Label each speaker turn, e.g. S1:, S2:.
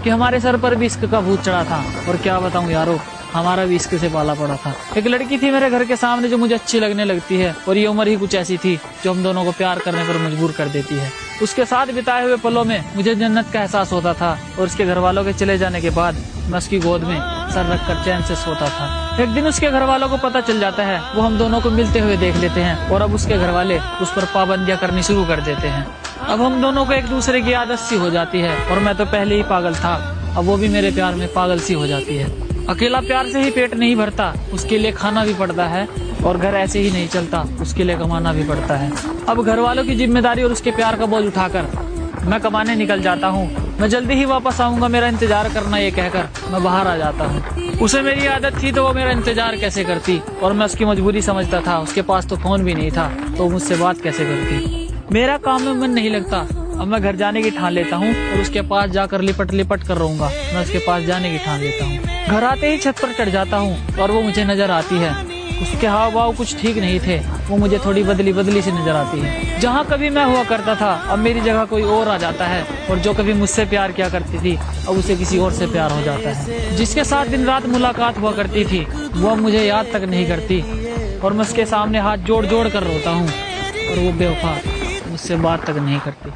S1: कि हमारे सर पर भी इश्क का भूत चढ़ा था। और क्या बताऊं यारो, हमारा भी इश्क से पाला पड़ा था। एक लड़की थी मेरे घर के सामने जो मुझे अच्छी लगने लगती है, और ये उम्र ही कुछ ऐसी थी जो हम दोनों को प्यार करने पर मजबूर कर देती है। उसके साथ बिताए हुए पलों में मुझे जन्नत का एहसास होता था, और उसके घर वालों के चले जाने के बाद मैं उसकी गोद में सर रखकर चैन से सोता था। एक दिन उसके घर वालों को पता चल जाता है, वो हम दोनों को मिलते हुए देख लेते हैं, और अब उसके घर वाले उस पर पाबंदियां करनी शुरू कर देते हैं। अब हम दोनों को एक दूसरे की आदत सी हो जाती है, और मैं तो पहले ही पागल था, अब वो भी मेरे प्यार में पागल सी हो जाती है। अकेला प्यार से ही पेट नहीं भरता, उसके लिए खाना भी पड़ता है, और घर ऐसे ही नहीं चलता, उसके लिए कमाना भी पड़ता है। अब घर वालों की जिम्मेदारी और उसके प्यार का बोझ उठाकर मैं कमाने निकल जाता हूँ। मैं जल्दी ही वापस आऊंगा, मेरा इंतजार करना, ये कहकर मैं बाहर आ जाता हूँ। उसे मेरी आदत थी तो वो मेरा इंतजार कैसे करती, और मैं उसकी मजबूरी समझता था। उसके पास तो फोन भी नहीं था, तो मुझसे बात कैसे करती। मेरा काम में मन नहीं लगता, अब मैं घर जाने की ठान लेता हूँ, और उसके पास जाकर लिपट लिपट कर रहूंगा। मैं उसके पास जाने की ठान लेता हूँ। घर आते ही छत पर चढ़ जाता हूँ, और वो मुझे नजर आती है। उसके हाव भाव कुछ ठीक नहीं थे, वो मुझे थोड़ी बदली बदली सी नजर आती है। जहाँ कभी मैं हुआ करता था, अब मेरी जगह कोई और आ जाता है, और जो कभी मुझसे प्यार किया करती थी, अब उसे किसी और से प्यार हो जाता है। जिसके साथ दिन रात मुलाकात हुआ करती थी, वो अब मुझे याद तक नहीं करती, और मैं उसके सामने हाथ जोड़ जोड़ कर रोता हूँ, और वो बेवफा मुझसे बात तक नहीं करती।